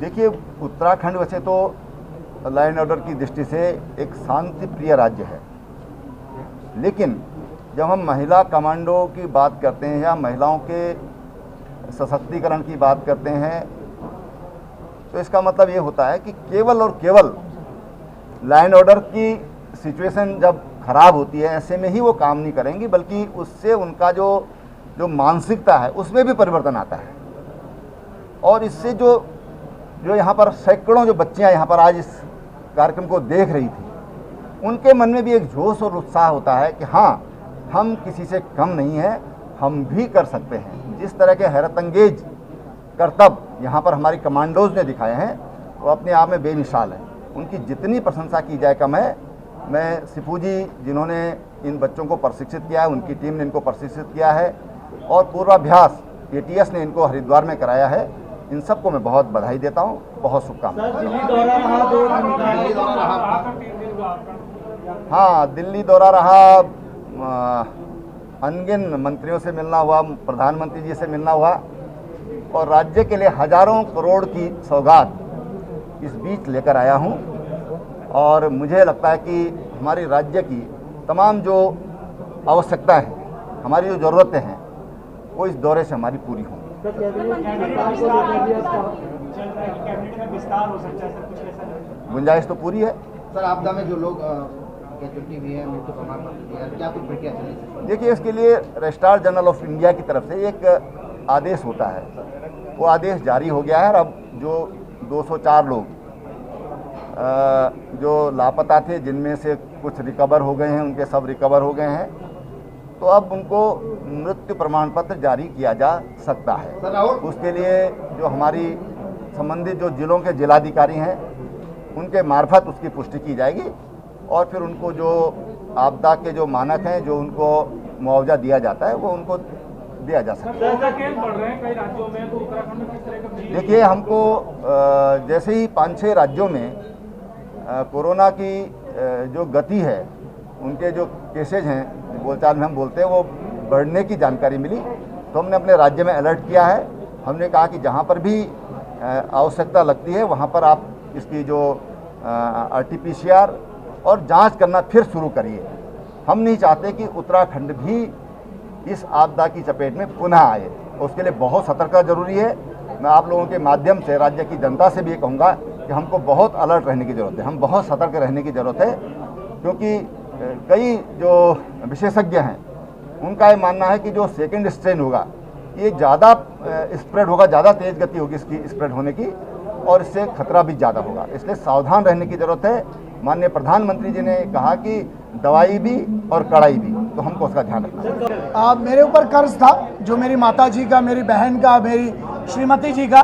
देखिए, उत्तराखंड वैसे तो लॉ एंड ऑर्डर की दृष्टि से एक शांति प्रिय राज्य है, लेकिन जब हम महिला कमांडो की बात करते हैं या महिलाओं के सशक्तिकरण की बात करते हैं, तो इसका मतलब ये होता है कि केवल और केवल लॉ एंड ऑर्डर की सिचुएशन जब खराब होती है ऐसे में ही वो काम नहीं करेंगी, बल्कि उससे उनका जो मानसिकता है उसमें भी परिवर्तन आता है। और इससे जो यहाँ पर सैकड़ों जो बच्चियाँ यहाँ पर आज इस कार्यक्रम को देख रही थी, उनके मन में भी एक जोश और उत्साह होता है कि हाँ, हम किसी से कम नहीं हैं, हम भी कर सकते हैं। जिस तरह के हैरतअंगेज करतब यहाँ पर हमारी कमांडोज ने दिखाए हैं वो अपने आप में बेमिसाल है। उनकी जितनी प्रशंसा की जाए कम है। मैं सिपू जी जिन्होंने इन बच्चों को प्रशिक्षित किया है, उनकी टीम ने इनको प्रशिक्षित किया है और पूर्वाभ्यास ATS ने इनको हरिद्वार में कराया है, इन सबको मैं बहुत बधाई देता हूँ, बहुत शुभकामनाएं। हाँ, दिल्ली दौरा रहा, अनगिन मंत्रियों से मिलना हुआ, प्रधानमंत्री जी से मिलना हुआ और राज्य के लिए हजारों करोड़ की सौगात इस बीच लेकर आया हूँ। और मुझे लगता है कि हमारे राज्य की तमाम जो आवश्यकताएं हैं, हमारी जो ज़रूरतें हैं, वो इस दौरे से हमारी पूरी होंगी। गुंजाइश तो पूरी है सर। आपदा में जो लोग कैजुअल्टी हुई है, मृत्यु प्रमाण पत्र दिया, क्या कुछ प्रक्रिया चली? देखिए, इसके लिए रजिस्ट्रार जनरल ऑफ इंडिया की तरफ से एक आदेश होता है, वो आदेश जारी हो गया है। और अब जो 204 लोग जो लापता थे, जिनमें से कुछ रिकवर हो गए हैं, उनके सब रिकवर हो गए हैं, तो अब उनको मृत्यु प्रमाण पत्र जारी किया जा सकता है। उसके लिए जो हमारी संबंधित जो जिलों के जिलाधिकारी हैं, उनके मार्फत उसकी पुष्टि की जाएगी और फिर उनको जो आपदा के जो मानक हैं, जो उनको मुआवजा दिया जाता है, वो उनको दिया जा सकता है। कई राज्यों में, तो उत्तराखंड में किस तरह का? देखिए, हमको जैसे ही 5-6 राज्यों में कोरोना की जो गति है, उनके जो केसेज हैं, बोलचाल में हम बोलते हैं, वो बढ़ने की जानकारी मिली, तो हमने अपने राज्य में अलर्ट किया है। हमने कहा कि जहाँ पर भी आवश्यकता लगती है वहाँ पर आप इसकी जो RT-PCR और जांच करना फिर शुरू करिए। हम नहीं चाहते कि उत्तराखंड भी इस आपदा की चपेट में पुनः आए, उसके लिए बहुत सतर्कता जरूरी है। मैं आप लोगों के माध्यम से राज्य की जनता से भी ये कहूँगा कि हमको बहुत अलर्ट रहने की ज़रूरत है, हम बहुत सतर्क रहने की ज़रूरत है, क्योंकि कई जो विशेषज्ञ हैं उनका ये मानना है कि जो सेकंड स्ट्रेन होगा ये ज़्यादा स्प्रेड होगा, ज़्यादा तेज़ गति होगी इसकी स्प्रेड होने की, और इससे खतरा भी ज़्यादा होगा। इसलिए सावधान रहने की ज़रूरत है। माननीय प्रधानमंत्री जी ने कहा कि दवाई भी और कड़ाई भी, तो हमको उसका ध्यान रखना है। मेरे ऊपर कर्ज था, जो मेरी माता जी का, मेरी बहन का, मेरी श्रीमती जी का,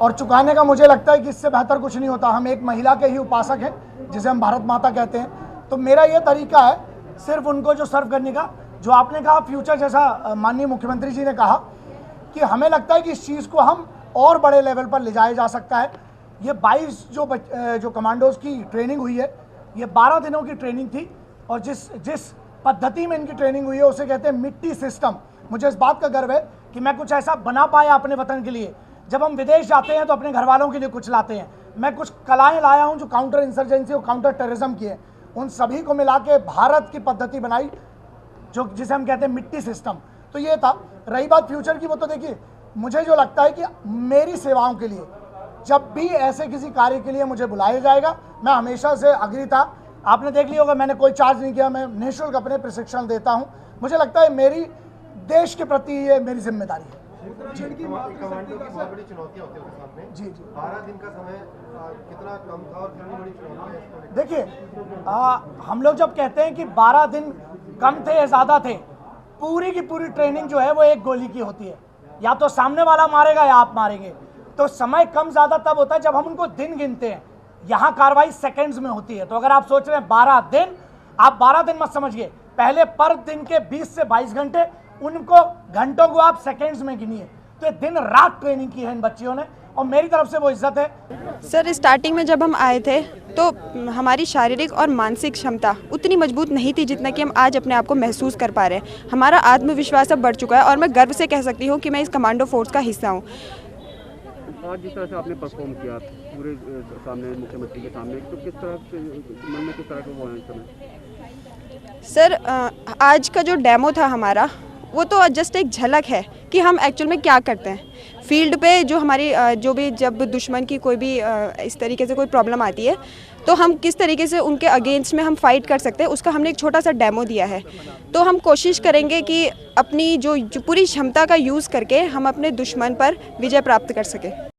और चुकाने का मुझे लगता है कि इससे बेहतर कुछ नहीं होता। हम एक महिला के ही उपासक हैं, जिसे हम भारत माता कहते हैं, तो मेरा ये तरीका है सिर्फ उनको जो सर्व करने का। जो आपने कहा फ्यूचर, जैसा माननीय मुख्यमंत्री जी ने कहा कि हमें लगता है कि इस चीज़ को हम और बड़े लेवल पर ले जाया जा सकता है। ये 22 जो कमांडोज की ट्रेनिंग हुई है, ये 12 दिनों की ट्रेनिंग थी, और जिस पद्धति में इनकी ट्रेनिंग हुई है उसे कहते हैं मिट्टी सिस्टम। मुझे इस बात का गर्व है कि मैं कुछ ऐसा बना पाया अपने वतन के लिए। जब हम विदेश जाते हैं तो अपने घर वालों के लिए कुछ लाते हैं। मैं कुछ कलाएं लाया हूं जो काउंटर इंसर्जेंसी और काउंटर टेररिज्म की है, उन सभी को मिला के भारत की पद्धति बनाई, जो जिसे हम कहते हैं मिट्टी सिस्टम। तो ये था। रही बात फ्यूचर की, वो तो देखिए, मुझे जो लगता है कि मेरी सेवाओं के लिए जब भी ऐसे किसी कार्य के लिए मुझे बुलाया जाएगा, मैं हमेशा से अग्री था। आपने देख लिया होगा, मैंने कोई चार्ज नहीं किया, मैं निःशुल्क अपने प्रशिक्षण देता हूं। मुझे लगता है मेरी देश के प्रति ये मेरी जिम्मेदारी है। कमांडो की बहुत बड़ी चुनौतियां होती है सामने। जी। 12 दिन का समय कितना कम था और कितनी बड़ी चुनौती है? देखिए, हम लोग जब कहते हैं कि 12 दिन कम थे या ज़्यादा थे, पूरी की पूरी ट्रेनिंग जो है वो एक गोली की होती है, या तो सामने वाला मारेगा या आप मारेंगे। तो समय कम ज़्यादा तब होता है जब हम उनको दिन गिनते हैं। यहाँ कार्रवाई सेकंड्स में होती है। तो अगर आप सोच रहे हैं 12 दिन, आप 12 दिन मत समझिए, पहले पर दिन के 20 से 22 घंटे, उनको घंटों को आप सेकंड्स में गिनिए। तो ये दिन रात ट्रेनिंग की है इन बच्चियों ने, और मेरी तरफ से वो इज्जत है। सर, स्टार्टिंग में जब हम आए थे तो हमारी शारीरिक और मानसिक क्षमता उतनी मजबूत नहीं थी जितना कि हम आज अपने आप को महसूस कर पा रहे हैं। हमारा आत्मविश्वास अब बढ़ चुका है और मैं गर्व से कह सकती हूँ कि मैं इस कमांडो फोर्स का हिस्सा हूँ। आज जिस तरह से आपने परफॉर्म किया पूरे सामने मुख्यमंत्री के सामने, तो किस तरह से मन में किस तरह का वो है इस समय? सर आज का जो डेमो था हमारा वो तो जस्ट एक झलक है कि हम एक्चुअल में क्या करते हैं फील्ड पे। जो हमारी जो भी जब दुश्मन की कोई भी इस तरीके से कोई प्रॉब्लम आती है तो हम किस तरीके से उनके अगेंस्ट में हम फाइट कर सकते हैं, उसका हमने एक छोटा सा डेमो दिया है। तो हम कोशिश करेंगे कि अपनी जो पूरी क्षमता का यूज़ करके हम अपने दुश्मन पर विजय प्राप्त कर सकें।